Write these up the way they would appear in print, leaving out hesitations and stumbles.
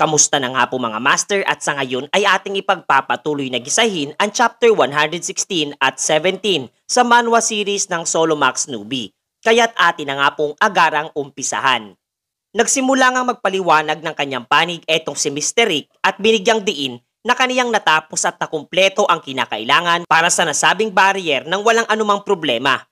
Kamusta na nga po mga master at sa ngayon ay ating ipagpapatuloy na gisahin ang chapter 116 at 17 sa manhwa series ng Solomax Newbie. Kaya't atin na nga pong agarang umpisahan. Nagsimula ngang magpaliwanag ng kanyang panig etong si Mr. Rick at binigyang diin na kaniyang natapos at nakumpleto ang kinakailangan para sa nasabing barrier nang walang anumang problema.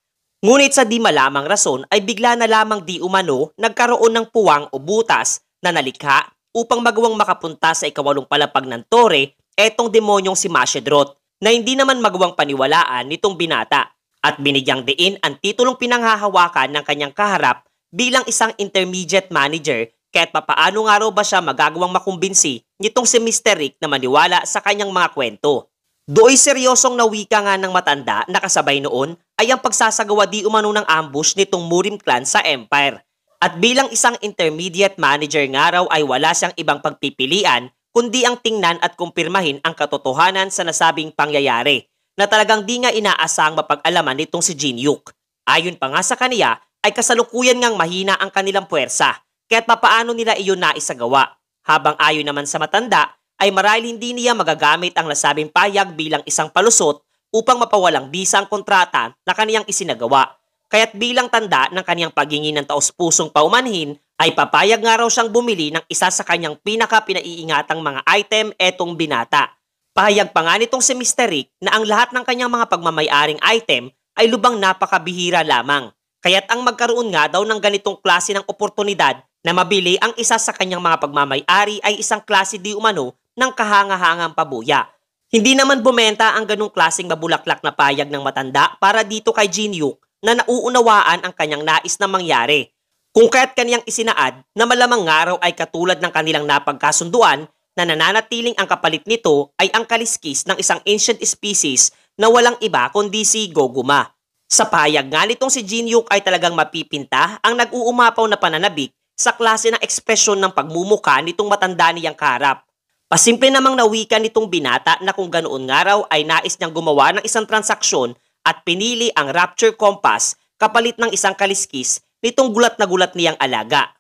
Ngunit sa di malamang rason ay bigla na lamang di umano nagkaroon ng puwang o butas na nalikha upang magawang makapunta sa ikawalong palapag ng tore etong demonyong si Mashedroth na hindi naman magawang paniwalaan nitong binata at binigyang diin ang titulong pinanghahawakan ng kanyang kaharap bilang isang intermediate manager kahit papaano nga raw ba siya magagawang makumbinsi nitong si Mr. Rick na maniwala sa kanyang mga kwento. Dooy seryosong nawika nga ng matanda na kasabay noon ay ang pagsasagawa di umano ng ambush nitong Murim clan sa Empire. At bilang isang intermediate manager nga raw ay wala siyang ibang pagpipilian kundi ang tingnan at kumpirmahin ang katotohanan sa nasabing pangyayari na talagang di nga inaasang mapag-alaman nitong si Jin Yuk. Ayon pa nga sa kaniya ay kasalukuyan ngang mahina ang kanilang puwersa kaya't papaano nila iyon naisagawa. Habang ayon naman sa matanda ay marahil hindi niya magagamit ang nasabing payag bilang isang palusot upang mapawalang bisa ang kontrata na kaniyang isinagawa. Kaya't bilang tanda ng kaniyang paghingi ng taos-pusong paumanhin, ay papayag nga raw siyang bumili ng isa sa kanyang pinaka-pinaiingatang mga item etong binata. Pahayag pa nga nitong si Mr. Rick na ang lahat ng kanyang mga pagmamay-aring item ay lubang napakabihira lamang. Kaya't ang magkaroon nga daw ng ganitong klase ng oportunidad na mabili ang isa sa kanyang mga pagmamay-ari ay isang klase di umano ng kahanga-hangang pabuya. Hindi naman bumenta ang ganong klaseng mabulaklak na payag ng matanda para dito kay Jin Yuk na nauunawaan ang kanyang nais na mangyari. Kung kaya't kaniyang isinaad na malamang nga raw ay katulad ng kanilang napagkasunduan na nananatiling ang kapalit nito ay ang kaliskis ng isang ancient species na walang iba kundi si Goguma. Sa payag nga nitong si Jin Yuk ay talagang mapipinta ang nag-uumapaw na pananabik sa klase ng ekspresyon ng pagmumuka nitong matanda niyang kaharap. Pasimple namang nawika nitong binata na kung ganoon nga raw ay nais niyang gumawa ng isang transaksyon at pinili ang Rapture Compass kapalit ng isang kaliskis nitong gulat na gulat niyang alaga.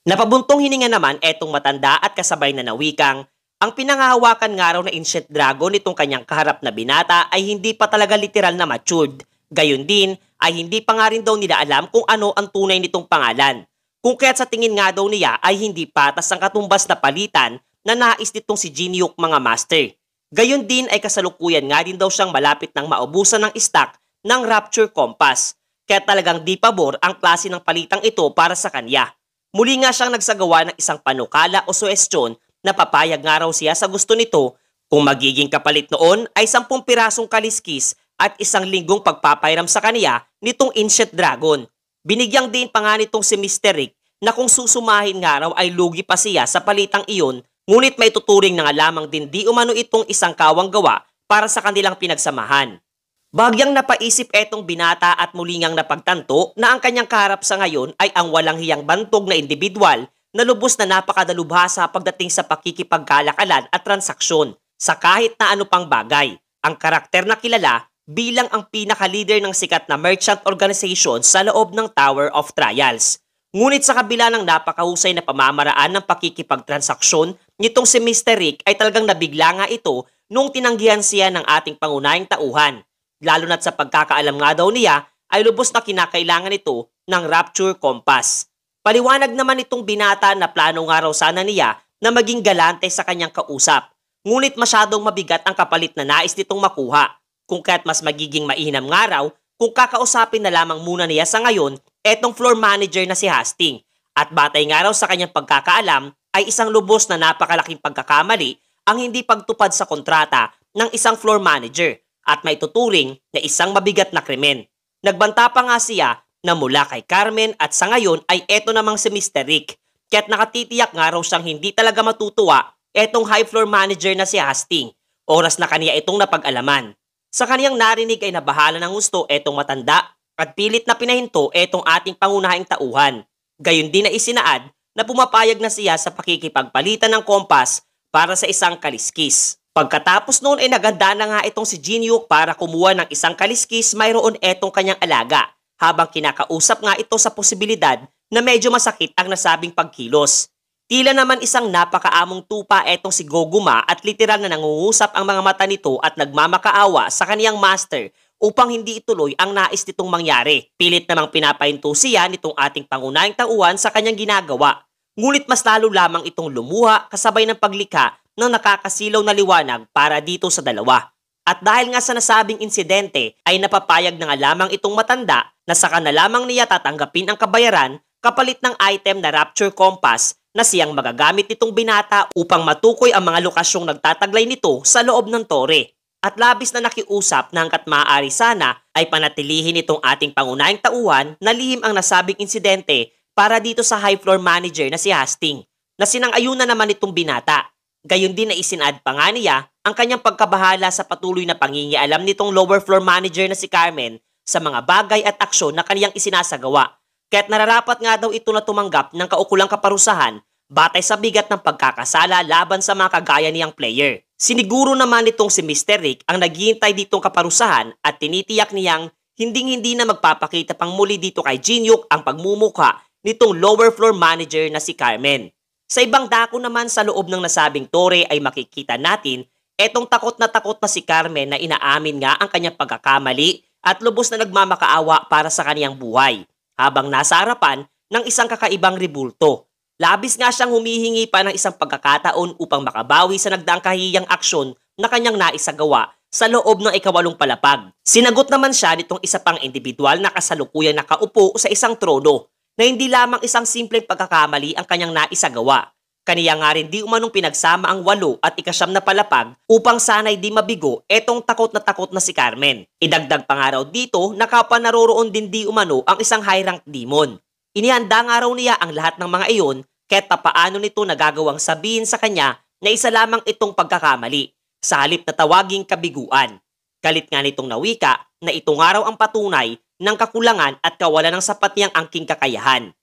Napabuntong hininga naman etong matanda at kasabay na nawikang ang pinanghahawakan nga raw na ancient dragon nitong kanyang kaharap na binata ay hindi pa talaga literal na matured. Gayon din ay hindi pa nga rin daw nila alam kung ano ang tunay nitong pangalan. Kung kaya't sa tingin nga daw niya ay hindi patas ang katumbas na palitan na nais nitong si Jin Yuk mga master. Gayon din ay kasalukuyan nga din daw siyang malapit ng maubusan ng stock ng Rapture Compass. Kaya talagang di pabor ang klase ng palitang ito para sa kanya. Muli nga siyang nagsagawa ng isang panukala o suwestyon na papayag nga raw siya sa gusto nito kung magiging kapalit noon ay 10 pirasong kaliskis at 1 linggong pagpapairam sa kaniya nitong ancient dragon. Binigyang din pa nga nitong si Mr. Rick na kung susumahin nga raw ay lugi pa siya sa palitang iyon, ngunit may tuturing na nga lamang din di umano itong isang kawang gawa para sa kanilang pinagsamahan. Bagyang napaisip etong binata at muli ngang napagtanto na ang kanyang kaharap sa ngayon ay ang walang hiyang bantog na individual na lubos na napakadalubhasa pagdating sa pakikipagkalakalan at transaksyon sa kahit na ano pang bagay. Ang karakter na kilala bilang ang pinaka-leader ng sikat na merchant organization sa loob ng Tower of Trials. Ngunit sa kabila ng napakahusay na pamamaraan ng pakikipagtransaksyon nitong si Mr. Rick ay talagang nabigla nga ito nung tinanggihan siya ng ating pangunahing tauhan. Lalo na't sa pagkakaalam nga daw niya ay lubos na kinakailangan ito ng Rapture Compass. Paliwanag naman itong binata na plano nga raw sana niya na maging galante sa kanyang kausap. Ngunit masyadong mabigat ang kapalit na nais nitong makuha. Kung kaya't mas magiging mainam nga raw kung kakausapin na lamang muna niya sa ngayon etong floor manager na si Hastings. At batay nga raw sa kanyang pagkakaalam ay isang lubos na napakalaking pagkakamali ang hindi pagtupad sa kontrata ng isang floor manager at may tuturing na isang mabigat na krimen. Nagbanta pa nga siya na mula kay Carmen at sa ngayon ay eto namang si Mr. Rick. Kaya't nakatitiyak nga raw siyang hindi talaga matutuwa etong high floor manager na si Hastings. Oras na kaniya itong napag-alaman. Sa kaniyang narinig ay nabahala ng gusto etong matanda at pilit na pinahinto etong ating pangunahing tauhan. Gayon din na isinaad na pumapayag na siya sa pakikipagpalitan ng kompas para sa isang kaliskis. Pagkatapos noon ay naganda na nga itong si Jin Yuk para kumuha ng isang kaliskis mayroon etong kanyang alaga habang kinakausap nga ito sa posibilidad na medyo masakit ang nasabing pagkilos. Tila naman isang napakaamong tupa etong si Goguma at literal na nangungusap ang mga mata nito at nagmamakaawa sa kaniyang master upang hindi ituloy ang nais nitong mangyari. Pilit namang pinapahinto siya nitong ating pangunahing tauhan sa kanyang ginagawa. Ngunit mas lalo lamang itong lumuha kasabay ng paglikha ng nakakasilaw na liwanag para dito sa dalawa. At dahil nga sa nasabing insidente ay napapayag na nga lamang itong matanda na saka na lamang niya tatanggapin ang kabayaran kapalit ng item na Rapture Compass na siyang magagamit nitong binata upang matukoy ang mga lokasyong nagtataglay nito sa loob ng tore. At labis na nakiusap na hanggat maaari sana ay panatilihin itong ating pangunahing tauhan na lihim ang nasabing insidente para dito sa high floor manager na si Hastings na sinang-ayunan naman itong binata. Gayon din na isinad pa nga niya ang kanyang pagkabahala sa patuloy na pangingialam nitong lower floor manager na si Carmen sa mga bagay at aksyon na kaniyang isinasagawa. Kaya't nararapat nga daw ito na tumanggap ng kaukulang kaparusahan batay sa bigat ng pagkakasala laban sa mga kagaya niyang player. Siniguro naman nitong si Mr. Rick ang naghihintay ditong kaparusahan at tinitiyak niyang hinding-hindi na magpapakita pang muli dito kay Jinhyuk ang pagmumukha nitong lower floor manager na si Carmen. Sa ibang dako naman sa loob ng nasabing tore ay makikita natin etong takot na si Carmen na inaamin nga ang kanyang pagkakamali at lubos na nagmamakaawa para sa kaniyang buhay habang nasa harapan ng isang kakaibang rebulto. Labis nga siyang humihingi pa ng isang pagkakataon upang makabawi sa nagdaang kahiyang aksyon na kanyang naisagawa sa loob ng ikawalong palapag. Sinagot naman siya nitong isa pang individual na kasalukuyang nakaupo sa isang trono na hindi lamang isang simpleng pagkakamali ang kanyang naisagawa. Kaniya nga rin di umanong pinagsama ang 8 at 9 na palapag upang sana'y di mabigo etong takot na si Carmen. Idagdag pa nga raw dito na kapwa naroroon din di umano ang isang high-ranked demon. Inihanda nga raw niya ang lahat ng mga iyon kahit papaano nito nagagawang sabihin sa kanya na isa lamang itong pagkakamali sa halip na tawaging kabiguan. Galit nga nitong nawika na ito nga raw ang patunay ng kakulangan at kawalan ng sapat niyang angking kakayahan.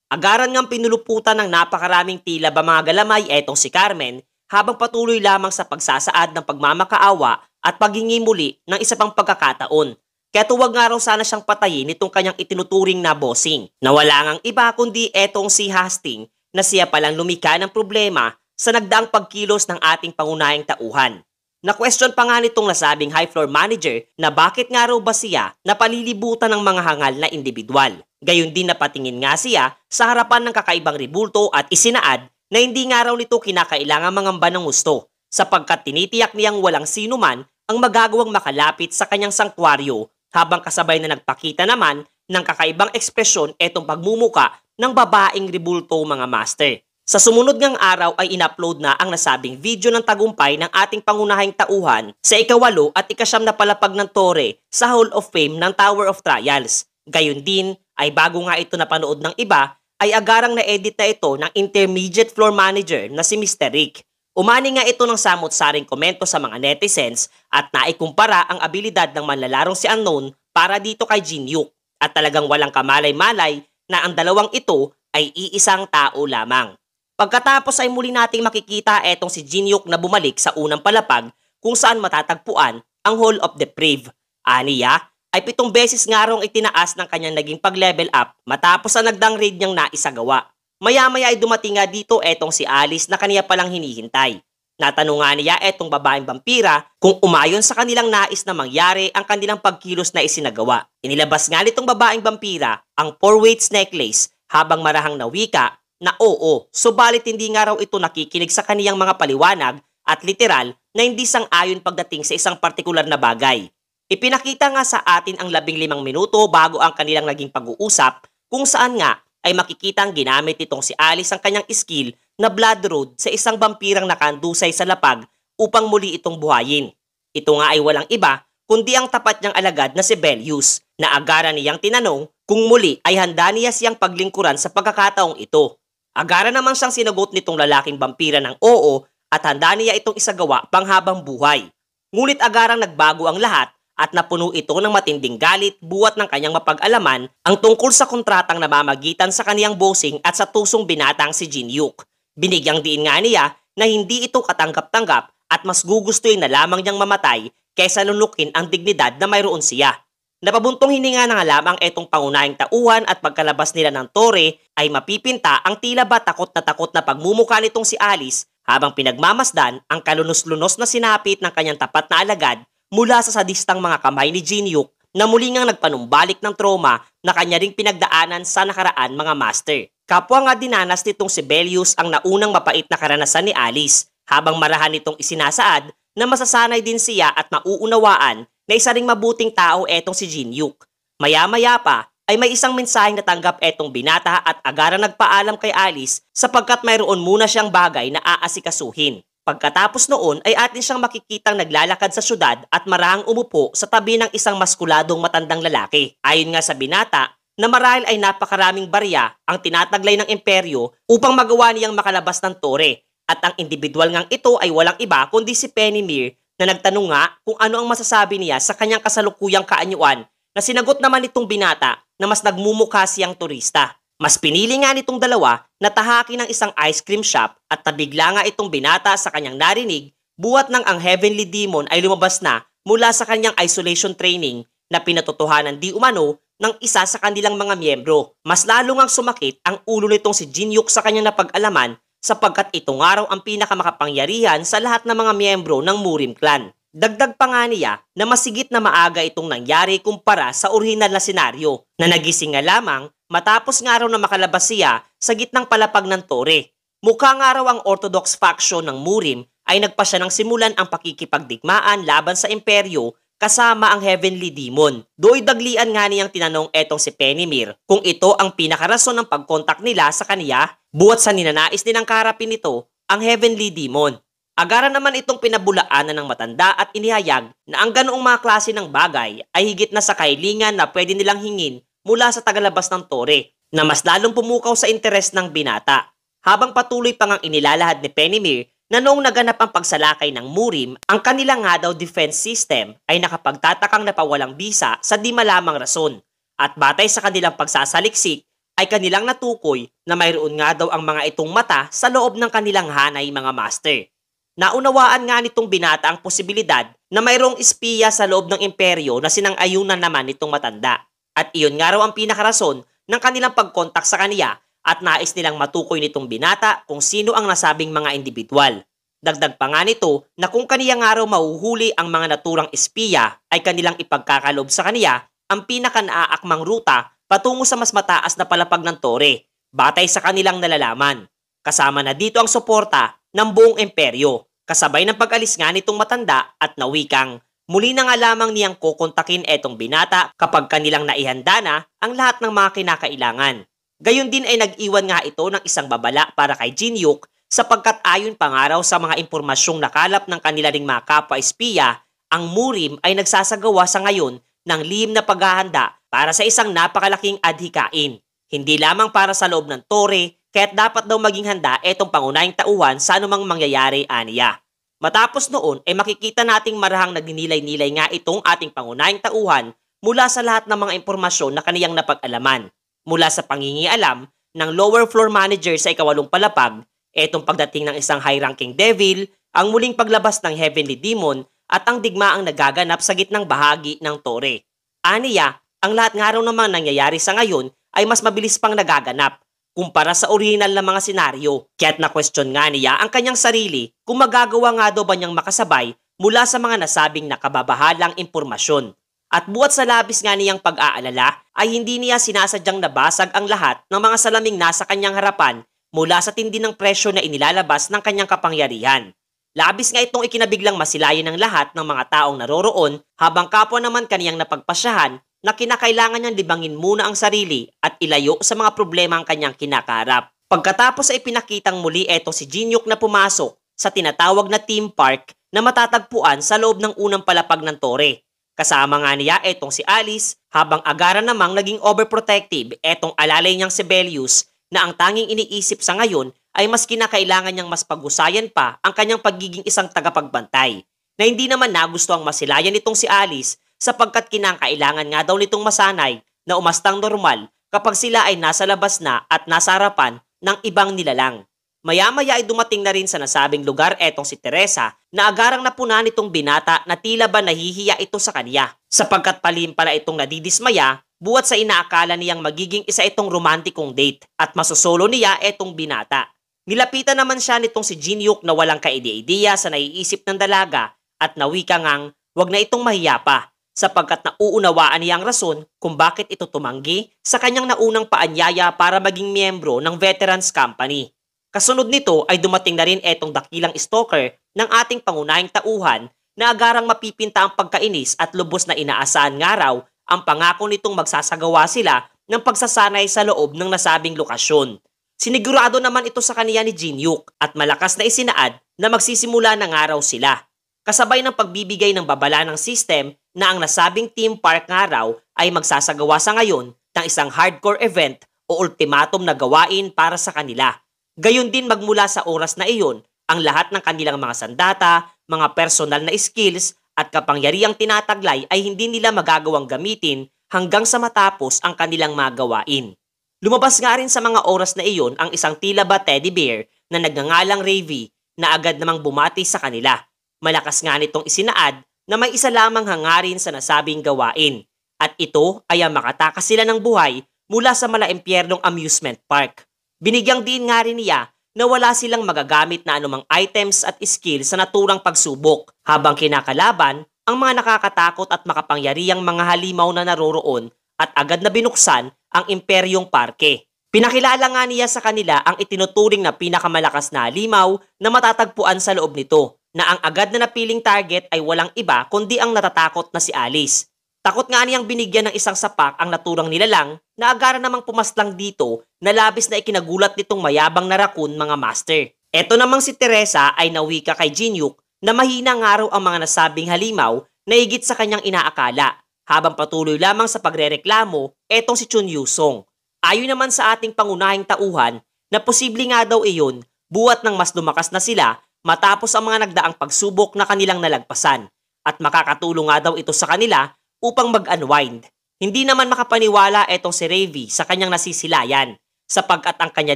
Agaran ngang pinuluputan ng napakaraming tila ba mga galamay etong si Carmen habang patuloy lamang sa pagsasaad ng pagmamakaawa at paghingi muli ng isa pang pagkakataon. Kaya tuwag nga raw sana siyang patayin nitong kanyang itinuturing na bossing na wala ngang iba kundi etong si Hastings na siya palang lumika ng problema sa nagdaang pagkilos ng ating pangunahing tauhan. Na-question pa nga nitong nasabing high floor manager na bakit nga raw ba siya napalilibutan ng mga hangal na individual. Gayon din napatingin nga siya sa harapan ng kakaibang rebulto at isinaad na hindi nga raw nito kinakailangan mangamba ng gusto sapagkat tinitiyak niyang walang sino man ang magagawang makalapit sa kanyang sanktuaryo habang kasabay na nagpakita naman ng kakaibang ekspresyon etong pagmumuka ng babaeng rebulto mga master. Sa sumunod ngang araw ay in-upload na ang nasabing video ng tagumpay ng ating pangunahing tauhan sa ikawalo at 9 na palapag ng tore sa Hall of Fame ng Tower of Trials. Gayon din ay bago nga ito napanood ng iba ay agarang na-edit na ito ng intermediate floor manager na si Mr. Rick. Umani nga ito ng samot-saring komento sa mga netizens at naikumpara ang abilidad ng manlalarong si Unknown para dito kay Jinhyuk at talagang walang kamalay-malay na ang dalawang ito ay iisang tao lamang. Pagkatapos ay muli nating makikita etong si Jinhyuk na bumalik sa unang palapag kung saan matatagpuan ang Hall of the Brave. Aniya ay 7 beses nga raw itinaas ng kanyang naging pag-level up matapos ang nagdang raid niyang naisagawa. Maya-maya ay dumating nga dito etong si Alice na kaniya palang hinihintay. Natanong nga niya etong babaeng vampira kung umayon sa kanilang nais na mangyari ang kanilang pagkilos na isinagawa. Inilabas nga nitong babaeng vampira ang 4 weights necklace habang marahang nawika na oo, subalit hindi nga raw ito nakikinig sa kaniyang mga paliwanag at literal na hindi sang-ayon pagdating sa isang partikular na bagay. Ipinakita nga sa atin ang 15 minuto bago ang kanilang naging pag-uusap kung saan nga ay makikita ang ginamit nitong si Alice ang kanyang skill na Blood Road sa isang vampirang nakandusay sa lapag upang muli itong buhayin. Ito nga ay walang iba kundi ang tapat niyang alagad na si Bellius na agaran niyang tinanong kung muli ay handa niya siyang paglingkuran sa pagkakataong ito. Agaran naman siyang sinagot nitong lalaking vampira ng oo at handa niya itong isagawa panghabang buhay. Ngunit agarang nagbago ang lahat at napuno ito ng matinding galit buwat ng kanyang mapag-alaman ang tungkol sa kontratang namamagitan sa kaniyang bossing at sa tusong binatang si Jinhyuk. Binigyang diin nga niya na hindi ito katanggap-tanggap at mas gugustuhin na lamang niyang mamatay kaysa lunukin ang dignidad na mayroon siya. Napabuntong hininga na nga lamang etong pangunahing tauhan at pagkalabas nila ng tore ay mapipinta ang tila ba takot na pagmumukha nitong si Alice habang pinagmamasdan ang kalunos-lunos na sinapit ng kanyang tapat na alagad mula sa sadistang mga kamay ni Jinhyuk na muli ngang nagpanumbalik ng trauma na kanya ring pinagdaanan sa nakaraan mga master. Kapwa nga dinanas nitong si Belius ang naunang mapait na karanasan ni Alice habang marahan nitong isinasaad na masasanay din siya at mauunawaan na isa ring mabuting tao etong si Jinhyuk. Maya-maya pa ay may isang mensaheng natanggap etong binata at agara nagpaalam kay Alice sapagkat mayroon muna siyang bagay na aasikasuhin. Pagkatapos noon ay atin siyang makikitang naglalakad sa syudad at marahang umupo sa tabi ng isang maskuladong matandang lalaki. Ayon nga sa binata, na marahil ay napakaraming barya ang tinataglay ng imperyo upang magawa niyang makalabas ng tore at ang individual ngang ito ay walang iba kundi si Pennymeer na nagtanong nga kung ano ang masasabi niya sa kanyang kasalukuyang kaanyuan na sinagot naman nitong binata na mas nagmumukha siyang turista. Mas pinili nga nitong dalawa na tahaki ng isang ice cream shop at nabigla nga itong binata sa kanyang narinig buhat ng ang Heavenly Demon ay lumabas na mula sa kanyang isolation training na pinatotohanan di umano ng isa sa kanilang mga miyembro. Mas lalo ngang sumakit ang ulo nitong si Jinhyuk sa kanyang napag-alaman sapagkat itong araw ang pinakamakapangyarihan sa lahat ng mga miyembro ng Murim Clan. Dagdag pa nga niya na masigit na maaga itong nangyari kumpara sa orihinal na senaryo na nagising nga lamang matapos nga raw na makalabas siya sa gitnang palapag ng tore. Mukha nga raw ang orthodox faction ng Murim ay nagpa siya ng simulan ang pakikipagdigmaan laban sa imperyo kasama ang Heavenly Demon. Do'y daglian nga niyang tinanong etong si Pennymeer kung ito ang pinakarason ng pagkontak nila sa kaniya buhat sa ninanais nilang kaharapin nito ang Heavenly Demon. Agara naman itong pinabulaanan ng matanda at inihayag na ang ganoong mga klase ng bagay ay higit na sa kahilingan na pwede nilang hingin mula sa tagalabas ng tore na mas lalong pumukaw sa interes ng binata. Habang patuloy pang ang inilalahad ni Pennymeer na noong naganap ang pagsalakay ng Murim, ang kanilang nga daw defense system ay nakapagtatakang napawalang bisa sa di malamang rason at batay sa kanilang pagsasaliksik ay kanilang natukoy na mayroon nga daw ang mga itong mata sa loob ng kanilang hanay mga master. Naunawaan nga nitong binata ang posibilidad na mayroong espiya sa loob ng imperyo na sinang-ayunan naman nitong matanda. At iyon nga raw ang pinakarason ng kanilang pagkontak sa kaniya at nais nilang matukoy nitong binata kung sino ang nasabing mga individual. Dagdag pa nga nito na kung kaniya nga raw mahuhuli ang mga naturang espiya ay kanilang ipagkakalob sa kaniya ang pinaka-naaakmang ruta patungo sa mas mataas na palapag ng tore batay sa kanilang nalalaman. Kasama na dito ang suporta ng buong imperyo. Kasabay ng pag-alis nga nitong matanda at nawikang muli na nga lamang niyang kukontakin etong binata kapag kanilang naihanda na ang lahat ng mga kinakailangan. Gayon din ay nag-iwan nga ito ng isang babala para kay Jinhyuk sapagkat ayon pa nga raw sa mga impormasyong nakalap ng kanila ring mga kapwa-espiya, ang Murim ay nagsasagawa sa ngayon ng lihim na paghahanda para sa isang napakalaking adhikain. Hindi lamang para sa loob ng tore, kaya't dapat daw maging handa etong pangunahing tauhan sa anumang mangyayari aniya. Matapos noon ay makikita nating marahang nagninilay-nilay nga itong ating pangunahing tauhan mula sa lahat ng mga impormasyon na kaniyang napag-alaman. Mula sa pangingialam ng lower floor manager sa ikawalong palapag, etong pagdating ng isang high-ranking devil, ang muling paglabas ng Heavenly Demon at ang digmaang nagaganap sa gitnang bahagi ng tore. Aniya, ang lahat nga raw namang nangyayari sa ngayon ay mas mabilis pang nagaganap kumpara sa orihinal na mga senaryo. Kaya't na-question nga niya ang kanyang sarili kung magagawa nga daw ba niyang makasabay mula sa mga nasabing nakababahalang impormasyon. At buhat sa labis nga niyang pag-aalala ay hindi niya sinasadyang nabasag ang lahat ng mga salaming nasa kanyang harapan mula sa tindi ng presyo na inilalabas ng kanyang kapangyarihan. Labis nga itong ikinabiglang masilayan ng lahat ng mga taong naroroon habang kapwa naman kaniyang napagpasyahan na kinakailangan niyang libangin muna ang sarili at ilayo sa mga problema ang kanyang kinakaharap. Pagkatapos ay pinakitang muli eto si Jinhyuk na pumasok sa tinatawag na theme park na matatagpuan sa loob ng unang palapag ng tore. Kasama nga niya etong si Alice habang agara namang naging overprotective etong alalay niyang si Belius na ang tanging iniisip sa ngayon ay mas kinakailangan niyang mas pag-usayan pa ang kanyang pagiging isang tagapagbantay na hindi naman nagusto ang masilayan nitong si Alice sapagkat kinakailangan nga daw nitong masanay na umastang normal kapag sila ay nasa labas na at nasa harapan ng ibang nilalang. Maya-maya ay dumating na rin sa nasabing lugar etong si Teresa na agarang napuna nitong binata na tila ba nahihiya ito sa kanya. Sapagkat palihim pala itong nadidismaya buwat sa inaakala niyang magiging isa itong romantikong date at masosolo niya etong binata. Nilapitan naman siya nitong si Jinhyuk na walang kaide-ideya sa naiisip ng dalaga at nawika ngang wag na itong mahiya pa sapagkat nauunawaan niya ang rason kung bakit ito tumanggi sa kanyang naunang paanyaya para maging miyembro ng Veterans Company. Kasunod nito ay dumating na rin etong dakilang stalker ng ating pangunahing tauhan na agarang mapipinta ang pagkainis at lubos na inaasahan nga raw ang pangako nitong magsasagawa sila ng pagsasanay sa loob ng nasabing lokasyon. Sinigurado naman ito sa kaniya ni Jinhyuk at malakas na isinaad na magsisimula ng araw sila. Kasabay ng pagbibigay ng babala ng system na ang nasabing theme park nga raw ay magsasagawa sa ngayon ng isang hardcore event o ultimatum na gawain para sa kanila. Gayon din magmula sa oras na iyon, ang lahat ng kanilang mga sandata, mga personal na skills at kapangyarihang tinataglay ay hindi nila magagawang gamitin hanggang sa matapos ang kanilang mga gawain. Lumabas nga rin sa mga oras na iyon ang isang tila ba teddy bear na nagngangalang Ravi na agad namang bumati sa kanila. Malakas nga nitong isinaad na may isa lamang hangarin sa nasabing gawain at ito ay ang makatakas sila ng buhay mula sa malaimpyernong amusement park. Binigyang din nga rin niya na wala silang magagamit na anumang items at skills sa naturang pagsubok habang kinakalaban ang mga nakakatakot at makapangyarihang mga halimaw na naroroon at agad na binuksan ang imperyong parke. Pinakilala nga niya sa kanila ang itinuturing na pinakamalakas na halimaw na matatagpuan sa loob nito na ang agad na napiling target ay walang iba kundi ang natatakot na si Alice. Takot nga niyang binigyan ng isang sapak ang naturang nilalang na agara namang pumaslang dito na labis na ikinagulat nitong mayabang na raccoon mga master. Eto namang si Teresa ay nawika kay Jinhyuk na mahina nga raw ang mga nasabing halimaw na higit sa kanyang inaakala habang patuloy lamang sa pagrereklamo etong si Chun Yusong. Ayon naman sa ating pangunahing tauhan na posible nga daw iyon buwat ng mas lumakas na sila matapos ang mga nagdaang pagsubok na kanilang nalagpasan at makakatulong nga daw ito sa kanila upang mag-unwind. Hindi naman makapaniwala etong si Ravi sa kanyang nasisilayan sapagkat ang kanya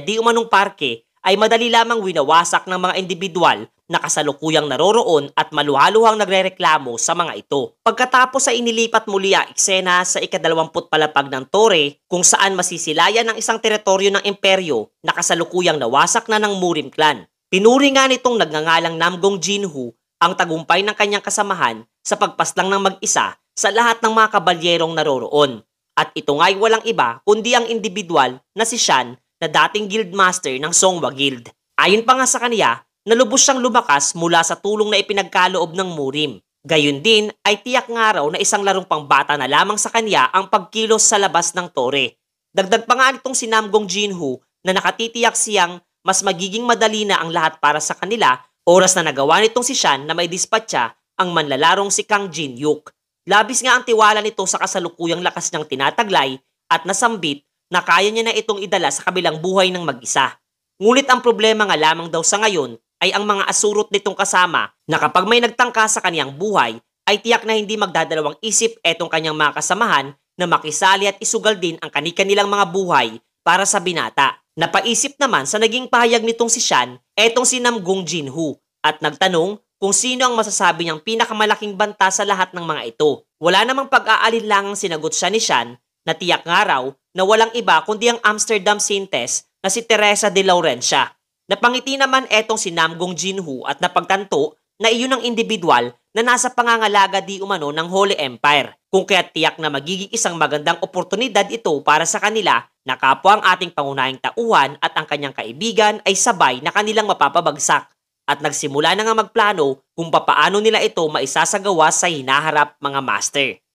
di umanong parke ay madali lamang winawasak ng mga individual na kasalukuyang naroroon at maluhaluhang nagrereklamo sa mga ito. Pagkatapos ay inilipat muli ang eksena sa ika-20 palapag ng tore kung saan masisilayan ang isang teritoryo ng imperyo na kasalukuyang nawasak na ng Murim clan. Pinuri nga nitong nagngangalang Namgong Jinhu ang tagumpay ng kanyang kasamahan sa pagpaslang ng mag-isa sa lahat ng mga kabalyerong naroroon. At ito nga'y walang iba kundi ang individual na si Shan na dating guildmaster ng Songhua Guild. Ayon pa nga sa kaniya, nalubos siyang lumakas mula sa tulong na ipinagkaloob ng Murim. Gayon din ay tiyak nga raw na isang larong pangbata na lamang sa kanya ang pagkilos sa labas ng tore. Dagdag pa nga nitong si Namgong Jinhu na nakatitiyak siyang mas magiging madali na ang lahat para sa kanila oras na nagawa nitong si Shan na may dispatcha ang manlalarong si Kang Jinhyuk. Labis nga ang tiwala nito sa kasalukuyang lakas niyang tinataglay at nasambit na kaya niya na itong idala sa kabilang buhay ng mag-isa. Ngunit ang problema nga lamang daw sa ngayon ay ang mga asurot nitong kasama na kapag may nagtangka sa kaniyang buhay ay tiyak na hindi magdadalawang isip etong kanyang mga kasamahan na makisali at isugal din ang kanilang mga buhay para sa binata. Napaisip naman sa naging pahayag nitong si Shan etong si Namgong Jinhu at nagtanong kung sino ang masasabi niyang pinakamalaking banta sa lahat ng mga ito. Wala namang pag-aalinlangang sinagot siya ni Shan na tiyak nga raw na walang iba kundi ang Amsterdam Saintess na si Teresa de Laurentia. Napangiti naman etong si Namgong Jinhu at napagtanto na iyon ang individual na nasa pangangalaga di umano ng Holy Empire. Kung kaya tiyak na magiging isang magandang oportunidad ito para sa kanila na kapwa ang ating pangunahing tauhan at ang kanyang kaibigan ay sabay na kanilang mapapabagsak. At nagsimula na nga magplano kung papaano nila ito maisasagawa sa hinaharap mga master.